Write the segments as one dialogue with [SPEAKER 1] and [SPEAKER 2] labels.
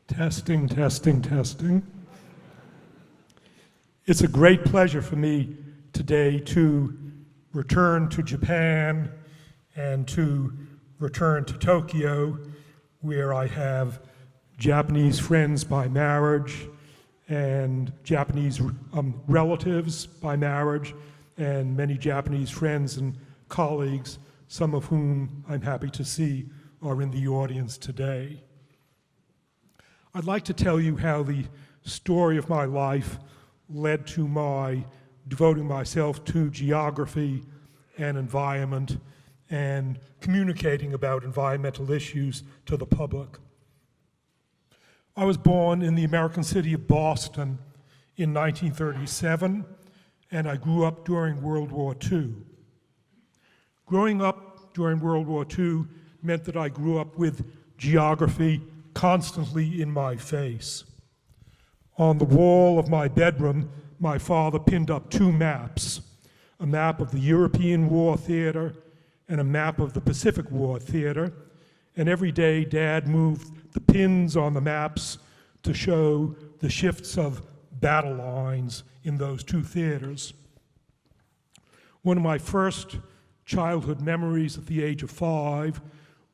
[SPEAKER 1] Testing, testing, testing. It's a great pleasure for me today to return to Japan and to return to Tokyo, where I have Japanese friends by marriage and Japanese relatives by marriage and many Japanese friends and colleagues, some of whom I'm happy to see are in the audience today. I'd like to tell you how the story of my life led to my devoting myself to geography and environment and communicating about environmental issues to the public. I was born in the American city of Boston in 1937, and I grew up during World War II. Growing up during World War II meant that I grew up with geography constantly in my face. On the wall of my bedroom, my father pinned up two maps, a map of the European War Theater and a map of the Pacific War Theater, and every day Dad moved the pins on the maps to show the shifts of battle lines in those two theaters. One of my first childhood memories at the age of 5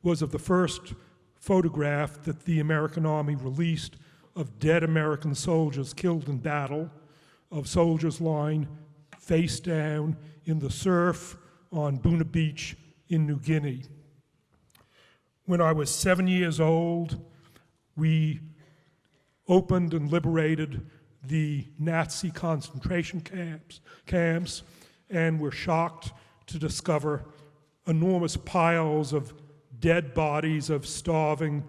[SPEAKER 1] was of the first photograph that the American Army released of dead American soldiers killed in battle, of soldiers lying face down in the surf on Buna Beach in New Guinea. When I was 7 years old, we opened and liberated the Nazi concentration camps and were shocked to discover enormous piles of dead bodies of starving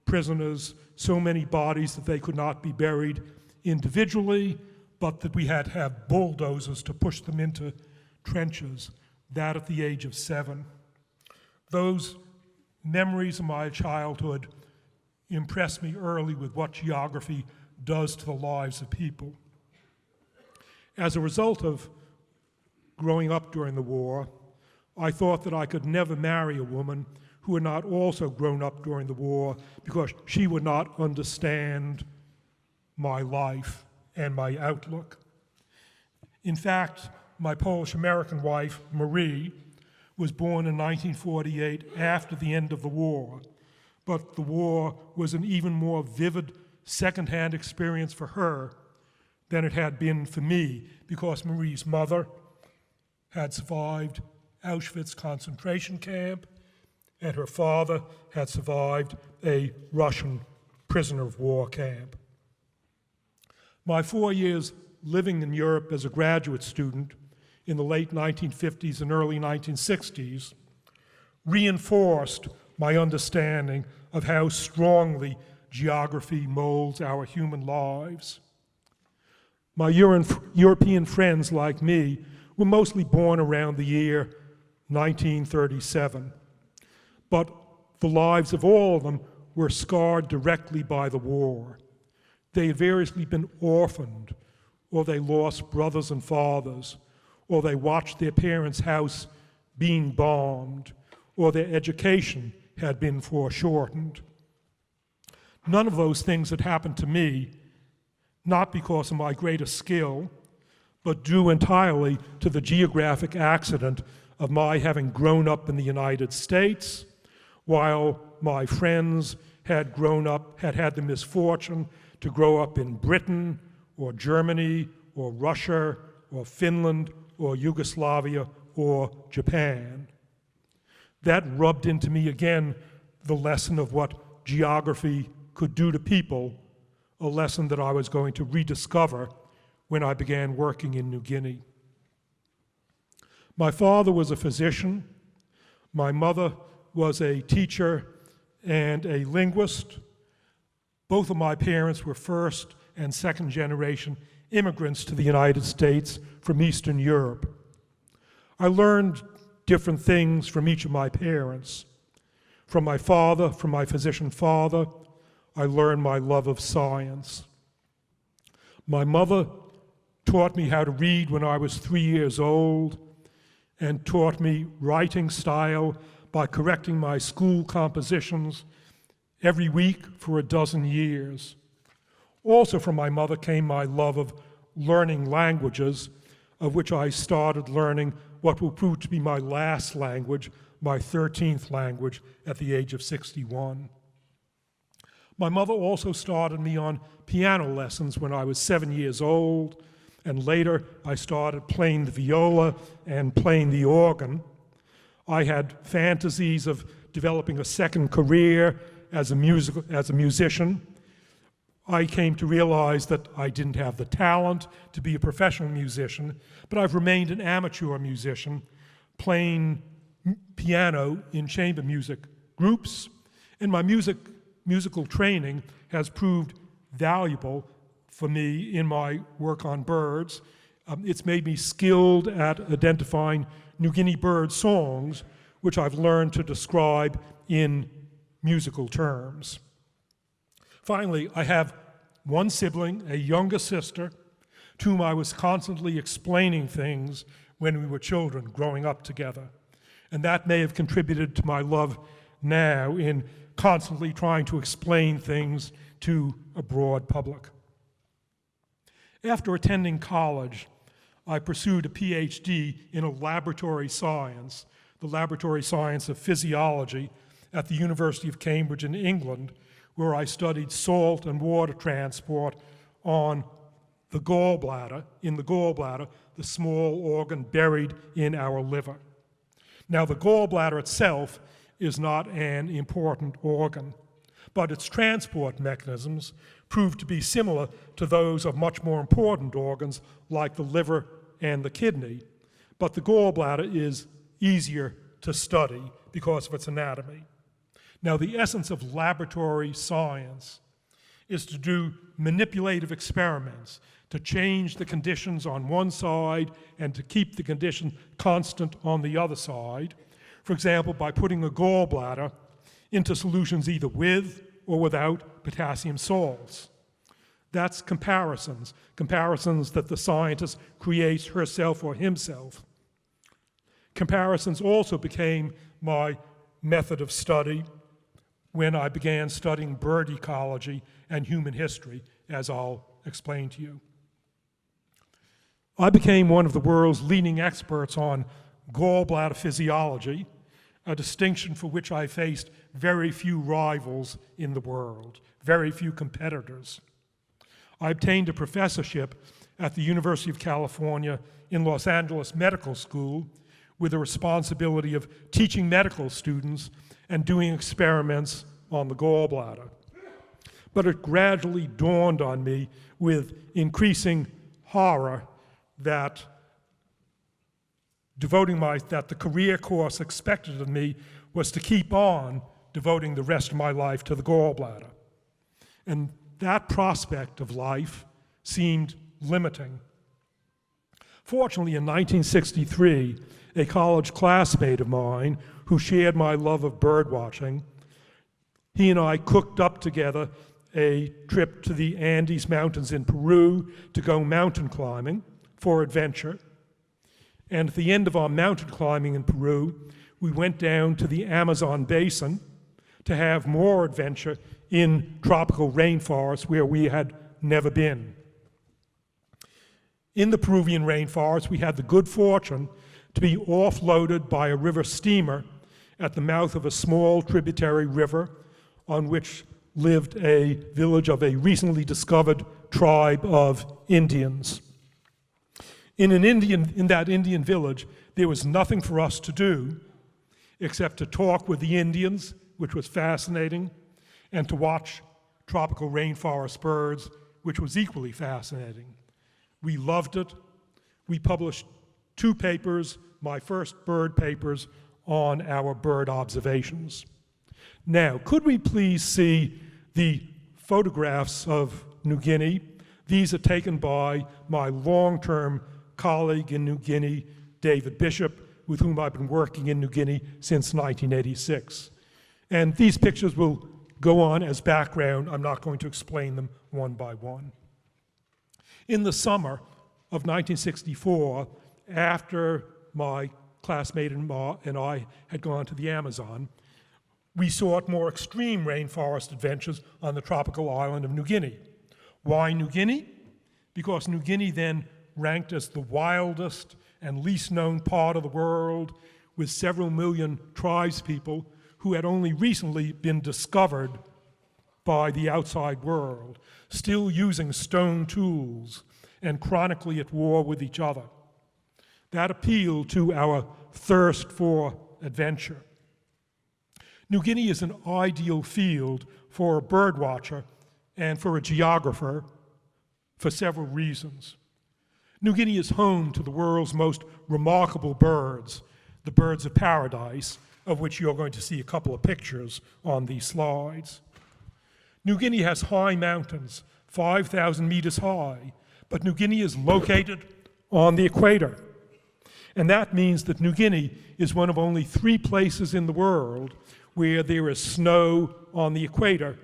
[SPEAKER 1] prisoners, so many bodies that they could not be buried individually, but that we had to have bulldozers to push them into trenches, that at the age of 7. Those memories of my childhood impressed me early with what geography does to the lives of people. As a result of growing up during the war, I thought that I could never marry a woman who had not also grown up during the war, because she would not understand my life and my outlook. In fact, my Polish-American wife, Marie, was born in 1948 after the end of the war, but the war was an even more vivid second-hand experience for her than it had been for me, because Marie's mother had survived Auschwitz concentration camp, and her father had survived a Russian prisoner of war camp. My 4 years living in Europe as a graduate student in the late 1950s and early 1960s reinforced my understanding of how strongly geography molds our human lives. My European friends, like me, were mostly born around the year 1937. But the lives of all of them were scarred directly by the war. They had variously been orphaned, or they lost brothers and fathers, or they watched their parents' house being bombed, or their education had been foreshortened. None of those things had happened to me, not because of my greater skill, but due entirely to the geographic accident of my having grown up in the United States, while my friends had had the misfortune to grow up in Britain or Germany or Russia or Finland or Yugoslavia or Japan. That rubbed into me again the lesson of what geography could do to people, a lesson that I was going to rediscover when I began working in New Guinea. My father was a physician. My mother was a teacher and a linguist. Both of my parents were first and second generation immigrants to the United States from Eastern Europe. I learned different things from each of my parents. From my father, from my physician father, I learned my love of science. My mother taught me how to read when I was 3 years old and taught me writing style by correcting my school compositions every week for a dozen years. Also from my mother came my love of learning languages, of which I started learning what will prove to be my last language, my 13th language, at the age of 61. My mother also started me on piano lessons when I was 7 years old, and later I started playing the viola and playing the organ. I had fantasies of developing a second career as a musician. I came to realize that I didn't have the talent to be a professional musician, but I've remained an amateur musician, playing piano in chamber music groups, and my musical training has proved valuable for me in my work on birds. It's made me skilled at identifying New Guinea bird songs, which I've learned to describe in musical terms. Finally, I have one sibling, a younger sister, to whom I was constantly explaining things when we were children, growing up together. And that may have contributed to my love now in constantly trying to explain things to a broad public. After attending college, I pursued a PhD in a laboratory science, the laboratory science of physiology, at the University of Cambridge in England, where I studied salt and water transport on the gallbladder, the small organ buried in our liver. Now, the gallbladder itself is not an important organ, but its transport mechanisms proved to be similar to those of much more important organs like the liver and the kidney, but the gallbladder is easier to study because of its anatomy. Now, the essence of laboratory science is to do manipulative experiments, to change the conditions on one side and to keep the condition constant on the other side. For example, by putting a gallbladder into solutions either with or without potassium salts. That's comparisons that the scientist creates herself or himself. Comparisons also became my method of study when I began studying bird ecology and human history, as I'll explain to you. I became one of the world's leading experts on gallbladder physiology, a distinction for which I faced very few rivals in the world, very few competitors. I obtained a professorship at the University of California in Los Angeles Medical School with the responsibility of teaching medical students and doing experiments on the gallbladder. But it gradually dawned on me with increasing horror that the career course expected of me was to keep on devoting the rest of my life to the gallbladder. And that prospect of life seemed limiting. Fortunately, in 1963, a college classmate of mine who shared my love of bird watching, he and I cooked up together a trip to the Andes Mountains in Peru to go mountain climbing for adventure. And at the end of our mountain climbing in Peru, we went down to the Amazon basin to have more adventure in tropical rainforests where we had never been. In the Peruvian rainforest, we had the good fortune to be offloaded by a river steamer at the mouth of a small tributary river on which lived a village of a recently discovered tribe of Indians. In that Indian village, there was nothing for us to do except to talk with the Indians, which was fascinating, and to watch tropical rainforest birds, which was equally fascinating. We loved it. We published 2 papers, my first bird papers, on our bird observations. Now, could we please see the photographs of New Guinea? These are taken by my long-term colleague in New Guinea, David Bishop, with whom I've been working in New Guinea since 1986. And these pictures will go on as background. I'm not going to explain them one by one. In the summer of 1964, after my classmate and I had gone to the Amazon, We sought more extreme rainforest adventures on the tropical island of New Guinea. Why New Guinea? Because New Guinea then ranked as the wildest and least known part of the world, with several million tribespeople who had only recently been discovered by the outside world, still using stone tools and chronically at war with each other. That appealed to our thirst for adventure. New Guinea is an ideal field for a bird watcher and for a geographer for several reasons. New Guinea is home to the world's most remarkable birds, the birds of paradise, of which you're going to see a couple of pictures on these slides. New Guinea has high mountains, 5,000 meters high, but New Guinea is located on the equator. And that means that New Guinea is one of only 3 places in the world where there is snow on the equator,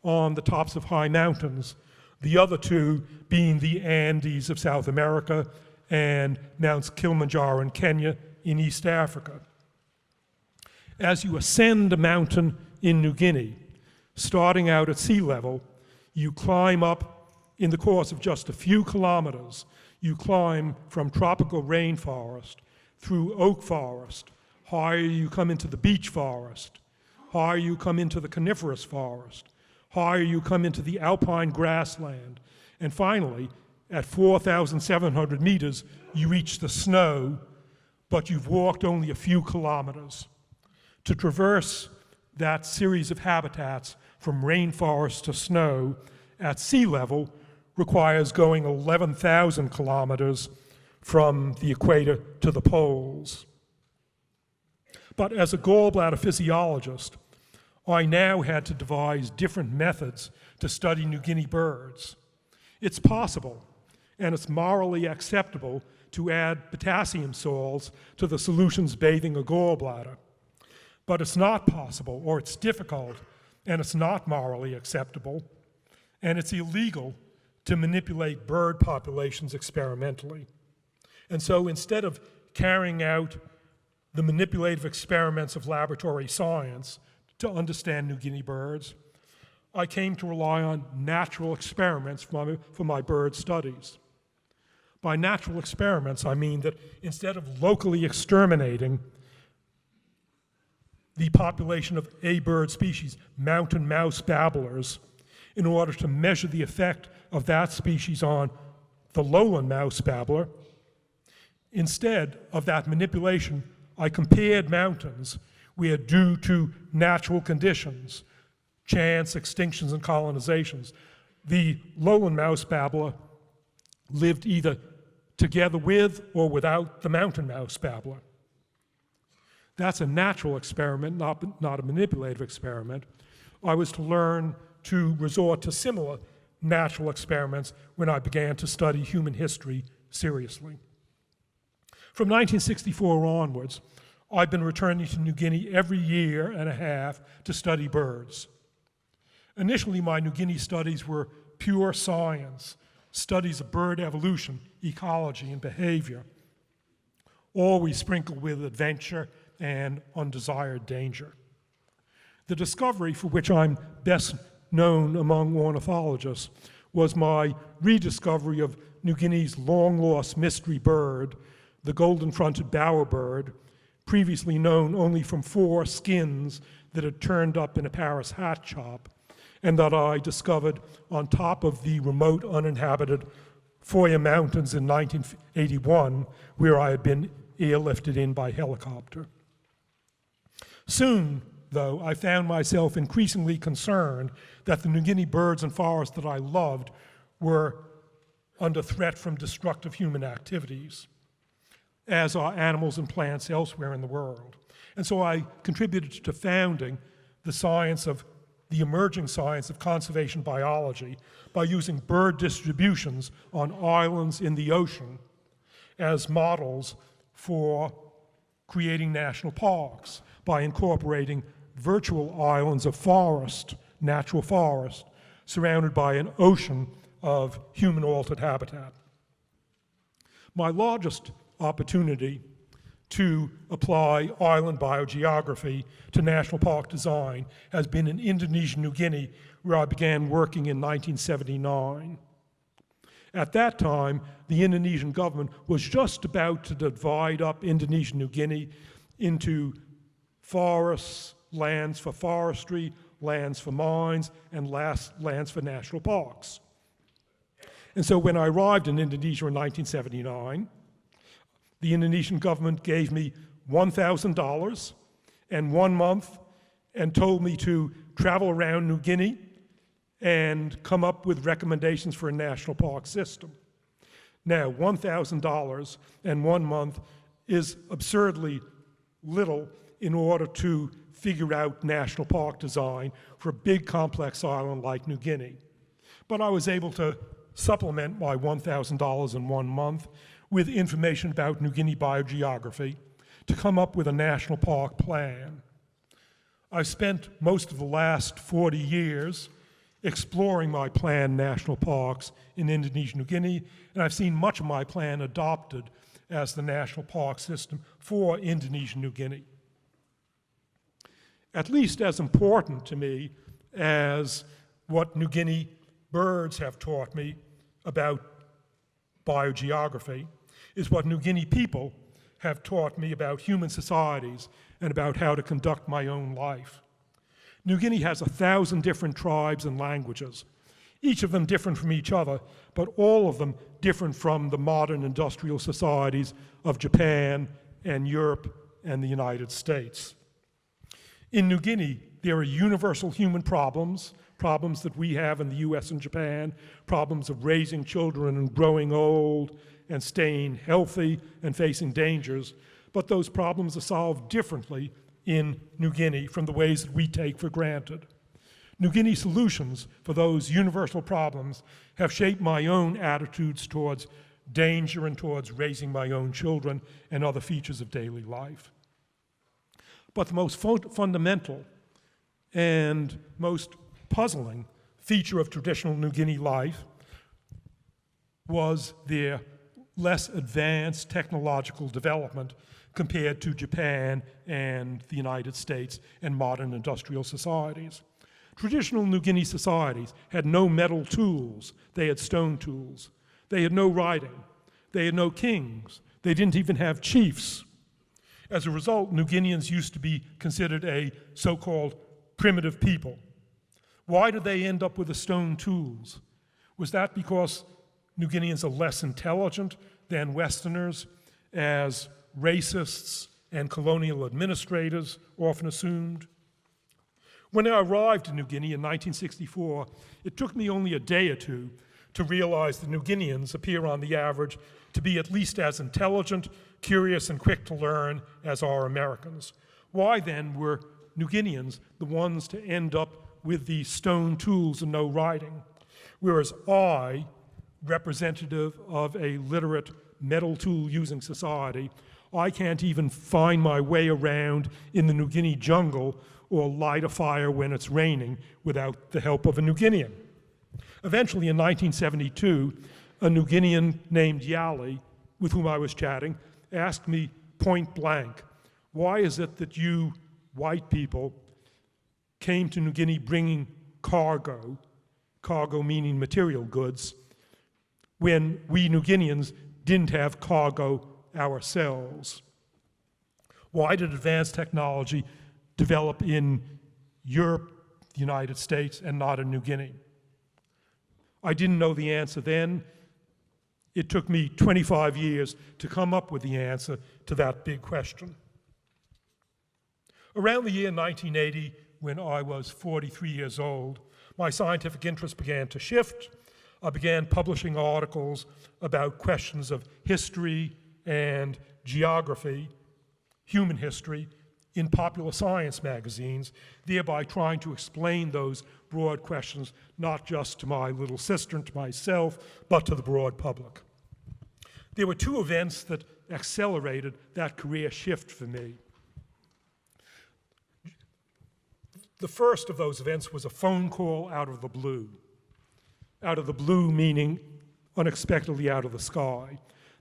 [SPEAKER 1] on the tops of high mountains, the other 2 being the Andes of South America and Mount Kilimanjaro in Kenya in East Africa. As you ascend a mountain in New Guinea, starting out at sea level, you climb up in the course of just a few kilometers. You climb from tropical rainforest through oak forest. Higher you come into the beech forest. Higher you come into the coniferous forest. Higher you come into the alpine grassland. And finally, at 4,700 meters, you reach the snow, but you've walked only a few kilometers. To traverse that series of habitats from rainforest to snow at sea level requires going 11,000 kilometers from the equator to the poles. But as a gallbladder physiologist, I now had to devise different methods to study New Guinea birds. It's possible, and it's morally acceptable, to add potassium salts to the solutions bathing a gallbladder. But it's not possible, or it's difficult, and it's not morally acceptable, and it's illegal to manipulate bird populations experimentally. And so instead of carrying out the manipulative experiments of laboratory science to understand New Guinea birds, I came to rely on natural experiments for my bird studies. By natural experiments, I mean that instead of locally exterminating the population of a bird species, mountain mouse babblers, in order to measure the effect of that species on the lowland mouse babbler, instead of that manipulation, I compared mountains where, due to natural conditions, chance, extinctions, and colonizations, the lowland mouse babbler lived either together with or without the mountain mouse babbler. That's a natural experiment, not a manipulative experiment. I was to learn to resort to similar natural experiments when I began to study human history seriously. From 1964 onwards, I've been returning to New Guinea every year and a half to study birds. Initially, my New Guinea studies were pure science, studies of bird evolution, ecology, and behavior, always sprinkled with adventure and undesired danger. The discovery for which I'm best known among ornithologists was my rediscovery of New Guinea's long-lost mystery bird, the golden-fronted bowerbird, previously known only from 4 skins that had turned up in a Paris hat shop, and that I discovered on top of the remote uninhabited Foya Mountains in 1981, where I had been airlifted in by helicopter. Soon, though, I found myself increasingly concerned that the New Guinea birds and forests that I loved were under threat from destructive human activities, as are animals and plants elsewhere in the world. And so I contributed to founding the emerging science of conservation biology by using bird distributions on islands in the ocean as models for creating national parks, by incorporating virtual islands of forest, natural forest, surrounded by an ocean of human-altered habitat. My largest opportunity to apply island biogeography to national park design has been in Indonesia, New Guinea, where I began working in 1979. At that time, the Indonesian government was just about to divide up Indonesia, New Guinea into forests, lands for forestry, lands for mines, and lands for national parks. And so when I arrived in Indonesia in 1979, the Indonesian government gave me $1,000 and 1 month and told me to travel around New Guinea and come up with recommendations for a national park system. Now, $1,000 and 1 month is absurdly little in order to figure out national park design for a big complex island like New Guinea. But I was able to supplement my $1,000 in 1 month with information about New Guinea biogeography to come up with a national park plan. I've spent most of the last 40 years exploring my planned national parks in Indonesia, New Guinea, and I've seen much of my plan adopted as the national park system for Indonesia, New Guinea. At least as important to me as what New Guinea birds have taught me about biogeography is what New Guinea people have taught me about human societies and about how to conduct my own life. New Guinea has 1,000 different tribes and languages, each of them different from each other, but all of them different from the modern industrial societies of Japan and Europe and the United States. In New Guinea, there are universal human problems that we have in the US and Japan, problems of raising children and growing old and staying healthy and facing dangers, but those problems are solved differently in New Guinea from the ways that we take for granted. New Guinea solutions for those universal problems have shaped my own attitudes towards danger and towards raising my own children and other features of daily life. But the most fundamental and most puzzling feature of traditional New Guinea life was their less advanced technological development compared to Japan and the United States and modern industrial societies. Traditional New Guinea societies had no metal tools, they had stone tools. They had no writing, they had no kings, they didn't even have chiefs. As a result, New Guineans used to be considered a so-called primitive people. Why did they end up with the stone tools? Was that because New Guineans are less intelligent than Westerners, as racists and colonial administrators often assumed? When I arrived in New Guinea in 1964, it took me only a day or two to realize that New Guineans appear on the average to be at least as intelligent, curious, and quick to learn as are Americans. Why then were New Guineans the ones to end up with the stone tools and no writing, whereas I, representative of a literate metal tool using society, I can't even find my way around in the New Guinea jungle or light a fire when it's raining without the help of a New Guinean. Eventually, in 1972, a New Guinean named Yali, with whom I was chatting, asked me point blank, why is it that you white people came to New Guinea bringing cargo meaning material goods, when we New Guineans didn't have cargo ourselves? Why did advanced technology develop in Europe, the United States, and not in New Guinea? I didn't know the answer then. It took me 25 years to come up with the answer to that big question. Around the year 1980, when I was 43 years old, my scientific interest began to shift. I began publishing articles about questions of history and geography, human history, in popular science magazines, thereby trying to explain those broad questions not just to my little sister and to myself, but to the broad public. There were two events that accelerated that career shift for me. The first of those events was a phone call out of the blue. Out of the blue meaning unexpectedly out of the sky.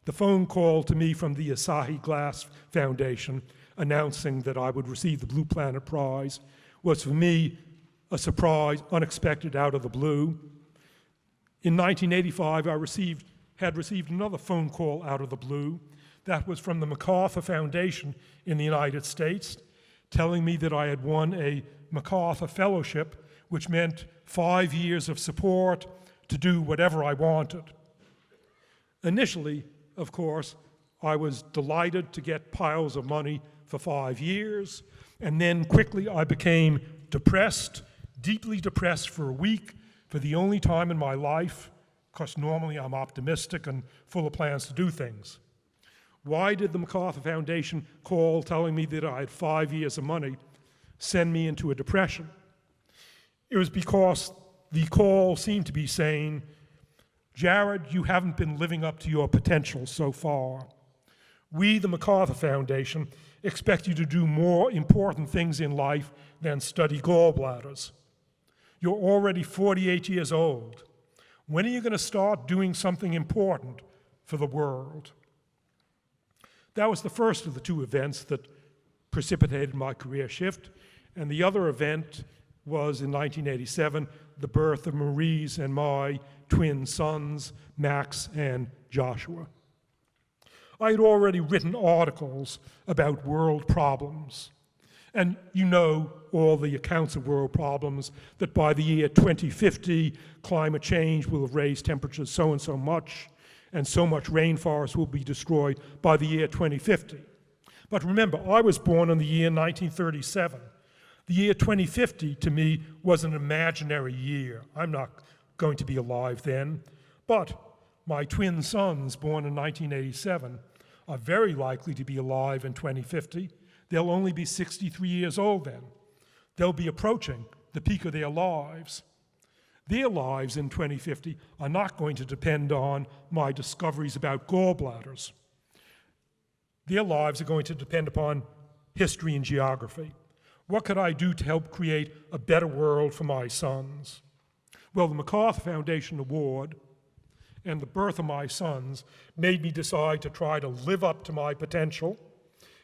[SPEAKER 1] The phone call to me from the Asahi Glass Foundation announcing that I would receive the Blue Planet Prize was for me a surprise, unexpected, out of the blue. In 1985, I had received another phone call out of the blue. That was from the MacArthur Foundation in the United States, telling me that I had won a MacArthur Fellowship, which meant 5 years of support to do whatever I wanted. Initially, of course, I was delighted to get piles of money for 5 years, and then quickly I became depressed, deeply depressed for a week, for the only time in my life, because normally I'm optimistic and full of plans to do things. Why did the MacArthur Foundation call telling me that I had 5 years of money send me into a depression? It was because the call seemed to be saying, Jared, you haven't been living up to your potential so far. We, the MacArthur Foundation, expect you to do more important things in life than study gallbladders. You're already 48 years old. When are you going to start doing something important for the world? That was the first of the two events that precipitated my career shift, and the other event was in 1987, the birth of Marie's and my twin sons, Max and Joshua. I had already written articles about world problems. And you know all the accounts of world problems, that by the year 2050, climate change will have raised temperatures so and so much rainforest will be destroyed by the year 2050. But remember, I was born in the year 1937. The year 2050, to me, was an imaginary year. I'm not going to be alive then. But my twin sons, born in 1987, are very likely to be alive in 2050. They'll only be 63 years old then. They'll be approaching the peak of their lives. Their lives in 2050 are not going to depend on my discoveries about gallbladders. Their lives are going to depend upon history and geography. What could I do to help create a better world for my sons? Well, the MacArthur Foundation Award and the birth of my sons made me decide to try to live up to my potential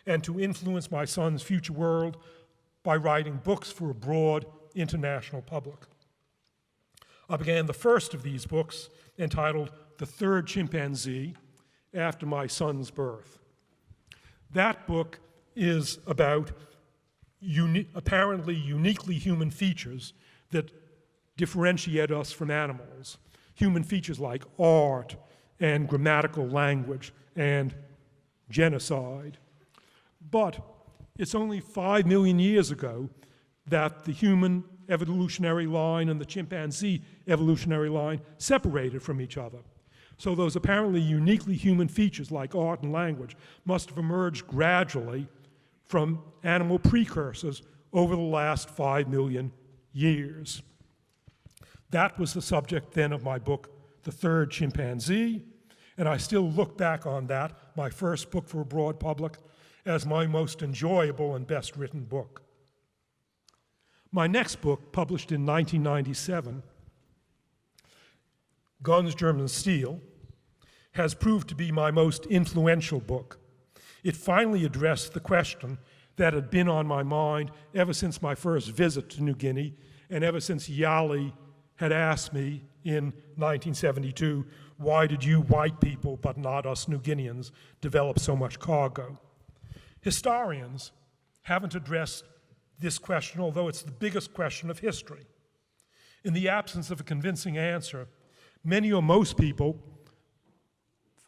[SPEAKER 1] and to influence my son's future world by writing books for a broad international public. I began the first of these books, entitled The Third Chimpanzee, after my son's birth. That book is about apparently uniquely human features that differentiate us from animals. Human features like art and grammatical language and genocide. But it's only 5 million years ago that the human evolutionary line and the chimpanzee evolutionary line separated from each other. So those apparently uniquely human features like art and language must have emerged gradually from animal precursors over the last 5 million years. That was the subject then of my book, The Third Chimpanzee, and I still look back on that, my first book for a broad public, as my most enjoyable and best written book. My next book, published in 1997, Guns, Germs, Steel, has proved to be my most influential book. It finally addressed the question that had been on my mind ever since my first visit to New Guinea and ever since Yali had asked me in 1972, why did you white people, but not us New Guineans, develop so much cargo? Historians haven't addressed this question, although it's the biggest question of history. In the absence of a convincing answer, many or most people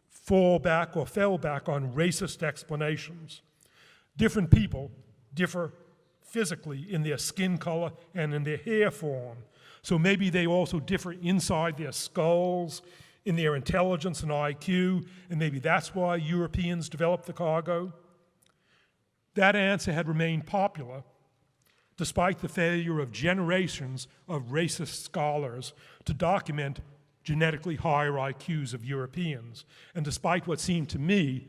[SPEAKER 1] fell back on racist explanations. Different people differ physically in their skin color and in their hair form. So maybe they also differ inside their skulls, in their intelligence and IQ, and maybe that's why Europeans developed the cargo. That answer had remained popular despite the failure of generations of racist scholars to document genetically higher IQs of Europeans, and despite what seemed to me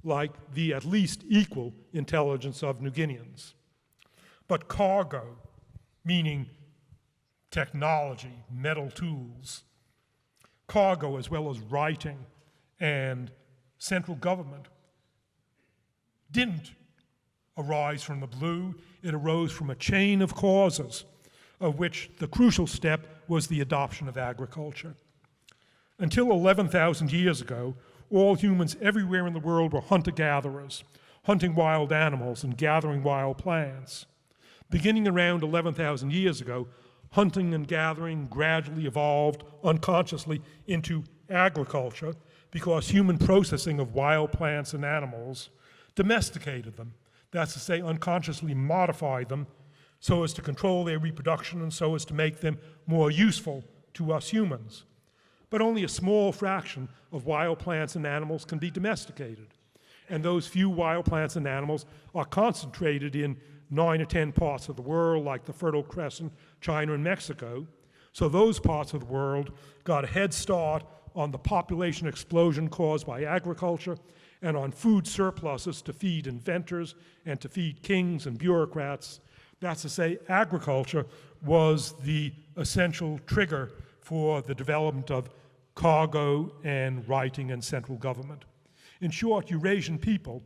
[SPEAKER 1] like the at least equal intelligence of New Guineans. But cargo, meaning technology, metal tools, cargo as well as writing and central government didn't arise from the blue. It arose from a chain of causes, of which the crucial step was the adoption of agriculture. Until 11,000 years ago, all humans everywhere in the world were hunter-gatherers, hunting wild animals and gathering wild plants. Beginning around 11,000 years ago, hunting and gathering gradually evolved unconsciously into agriculture because human processing of wild plants and animals domesticated them. That's to say, unconsciously modified them so as to control their reproduction and so as to make them more useful to us humans. But only a small fraction of wild plants and animals can be domesticated. And those few wild plants and animals are concentrated in 9 or 10 parts of the world, like the Fertile Crescent, China and Mexico. So those parts of the world got a head start on the population explosion caused by agriculture and on food surpluses to feed inventors and to feed kings and bureaucrats. That's to say, agriculture was the essential trigger for the development of cargo and writing and central government. In short, Eurasian people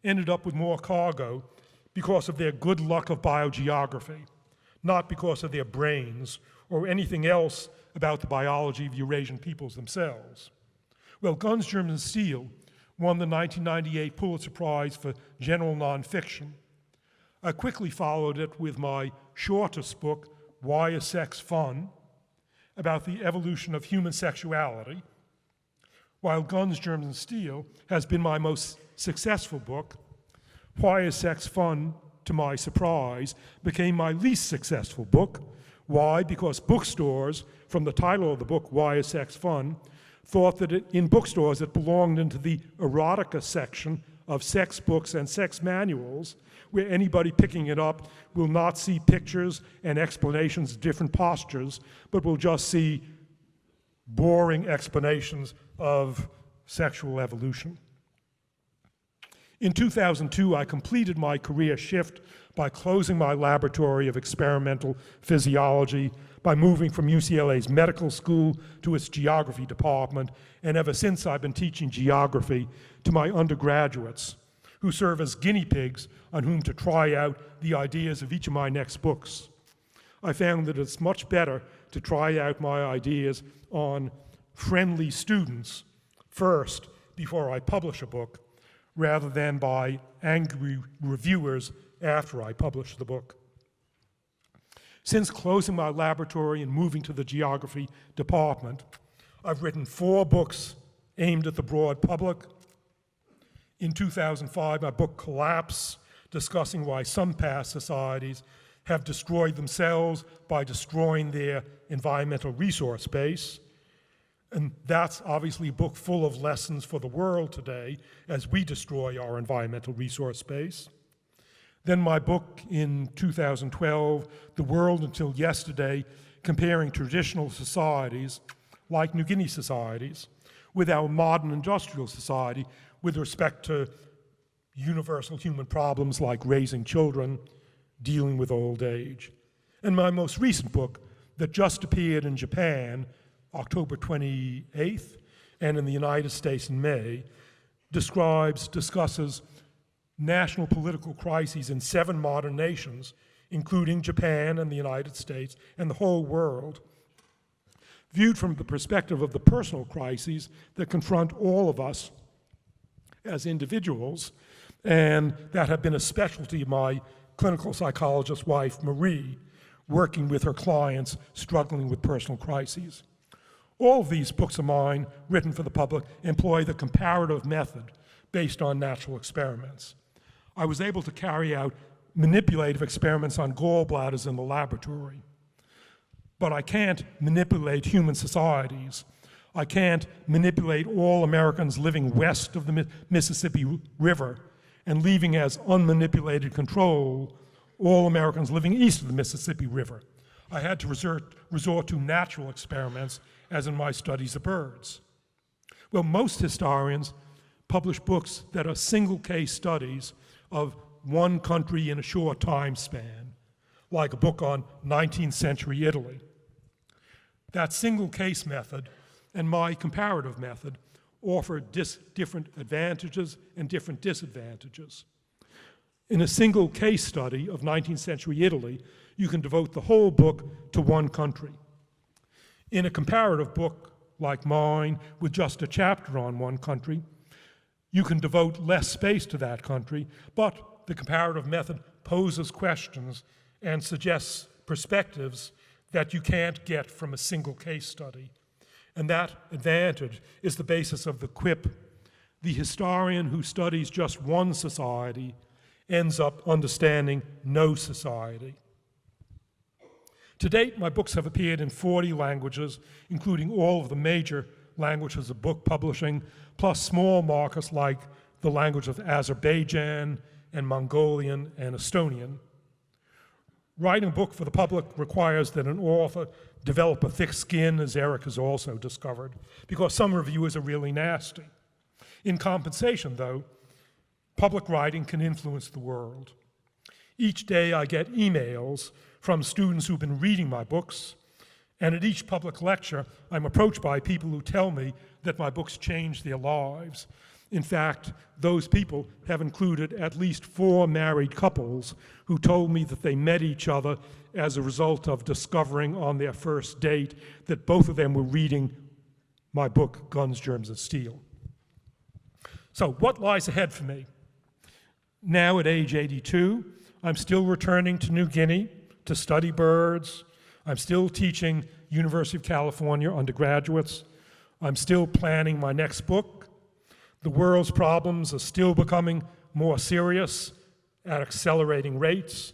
[SPEAKER 1] ended up with more cargo because of their good luck of biogeography, not because of their brains or anything else about the biology of Eurasian peoples themselves. Well, Guns, Germs, and Steel won the 1998 Pulitzer Prize for general nonfiction. I quickly followed it with my shortest book, Why is Sex Fun?, about the evolution of human sexuality, while Guns, Germs, and Steel has been my most successful book. Why is Sex Fun?, to my surprise, became my least successful book. Why? Because bookstores, from the title of the book, Why is Sex Fun?, thought that in bookstores it belonged into the erotica section of sex books and sex manuals, where anybody picking it up will not see pictures and explanations of different postures, but will just see boring explanations of sexual evolution. In 2002, I completed my career shift by closing my laboratory of experimental physiology, by moving from UCLA's medical school to its geography department, and ever since I've been teaching geography to my undergraduates, who serve as guinea pigs on whom to try out the ideas of each of my next books. I found that it's much better to try out my ideas on friendly students first before I publish a book, rather than by angry reviewers after I publish the book. Since closing my laboratory and moving to the geography department, I've written 4 books aimed at the broad public. In 2005, my book Collapse, discussing why some past societies have destroyed themselves by destroying their environmental resource base. And that's obviously a book full of lessons for the world today as we destroy our environmental resource base. Then my book in 2012, The World Until Yesterday, comparing traditional societies, like New Guinea societies, with our modern industrial society with respect to universal human problems like raising children, dealing with old age. And my most recent book that just appeared in Japan, October 28th, and in the United States in May, discusses national political crises in 7 modern nations, including Japan and the United States and the whole world, viewed from the perspective of the personal crises that confront all of us as individuals, and that have been a specialty of my clinical psychologist wife, Marie, working with her clients struggling with personal crises. All of these books of mine, written for the public, employ the comparative method based on natural experiments. I was able to carry out manipulative experiments on gallbladders in the laboratory, but I can't manipulate human societies. I can't manipulate all Americans living west of the Mississippi River and leaving as unmanipulated control all Americans living east of the Mississippi River. I had to resort to natural experiments, as in my studies of birds. Well, most historians publish books that are single case studies of one country in a short time span, like a book on 19th century Italy. That single case method and my comparative method offer different advantages and different disadvantages. In a single case study of 19th century Italy, you can devote the whole book to one country. In a comparative book like mine, with just a chapter on one country, you can devote less space to that country, but the comparative method poses questions and suggests perspectives that you can't get from a single case study. And that advantage is the basis of the quip: the historian who studies just one society ends up understanding no society. To date, my books have appeared in 40 languages, including all of the major languages of book publishing, plus small markets like the language of Azerbaijan and Mongolian and Estonian. Writing a book for the public requires that an author develop a thick skin, as Eric has also discovered, because some reviewers are really nasty. In compensation, though, public writing can influence the world. Each day I get emails from students who've been reading my books, and at each public lecture, I'm approached by people who tell me that my books changed their lives. In fact, those people have included at least 4 married couples who told me that they met each other as a result of discovering on their first date that both of them were reading my book, Guns, Germs, and Steel. So what lies ahead for me? Now at age 82, I'm still returning to New Guinea to study birds. I'm still teaching University of California undergraduates. I'm still planning my next book. The world's problems are still becoming more serious at accelerating rates.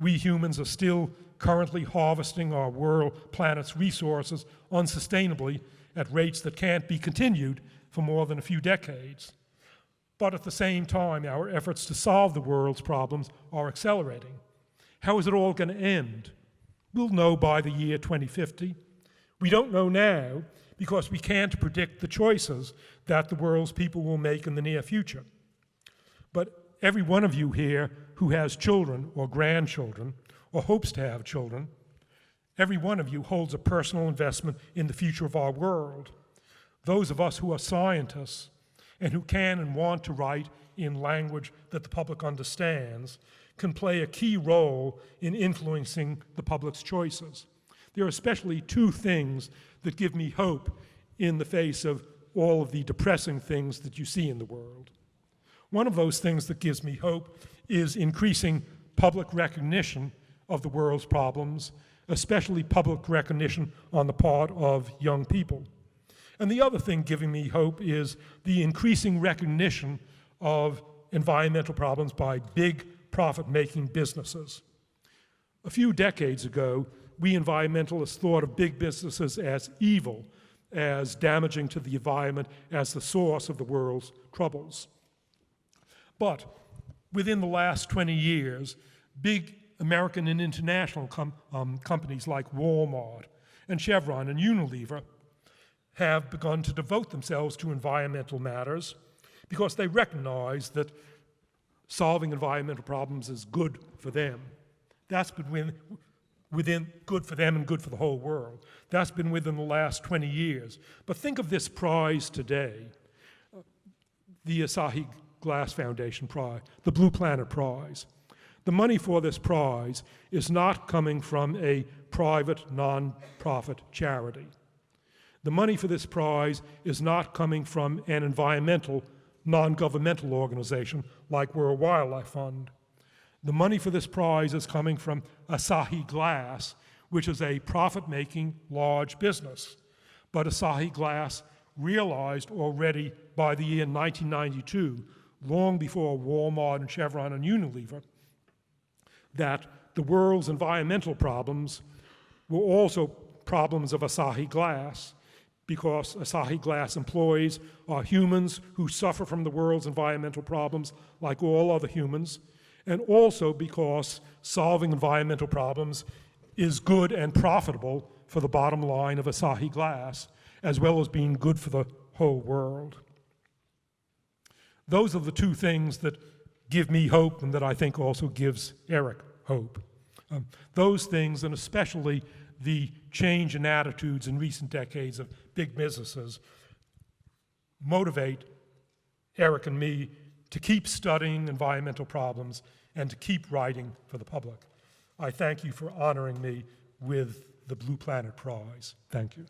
[SPEAKER 1] We humans are still currently harvesting our planet's resources unsustainably at rates that can't be continued for more than a few decades. But at the same time, our efforts to solve the world's problems are accelerating. How is it all going to end? We'll know by the year 2050. We don't know now because we can't predict the choices that the world's people will make in the near future. But every one of you here who has children or grandchildren or hopes to have children, every one of you holds a personal investment in the future of our world. Those of us who are scientists and who can and want to write in language that the public understands can play a key role in influencing the public's choices. There are especially 2 things that give me hope in the face of all of the depressing things that you see in the world. One of those things that gives me hope is increasing public recognition of the world's problems, especially public recognition on the part of young people. And the other thing giving me hope is the increasing recognition of environmental problems by big profit-making businesses. A few decades ago, we environmentalists thought of big businesses as evil, as damaging to the environment, as the source of the world's troubles. But within the last 20 years, big American and international companies like Walmart and Chevron and Unilever have begun to devote themselves to environmental matters because they recognize that solving environmental problems is good for them. That's been within good for them and good for the whole world. That's been within the last 20 years. But think of this prize today, the Asahi Glass Foundation Prize, the Blue Planet Prize. The money for this prize is not coming from a private, non-profit charity. The money for this prize is not coming from an environmental, non-governmental organization like World Wildlife Fund. The money for this prize is coming from Asahi Glass, which is a profit-making large business. But Asahi Glass realized already by the year 1992, long before Walmart and Chevron and Unilever, that the world's environmental problems were also problems of Asahi Glass, because Asahi Glass employees are humans who suffer from the world's environmental problems like all other humans, and also because solving environmental problems is good and profitable for the bottom line of Asahi Glass, as well as being good for the whole world. Those are the 2 things that give me hope and that I think also gives Eric hope. Those things, and especially the change in attitudes in recent decades of big businesses, motivate Eric and me to keep studying environmental problems and to keep writing for the public. I thank you for honoring me with the Blue Planet Prize. Thank you.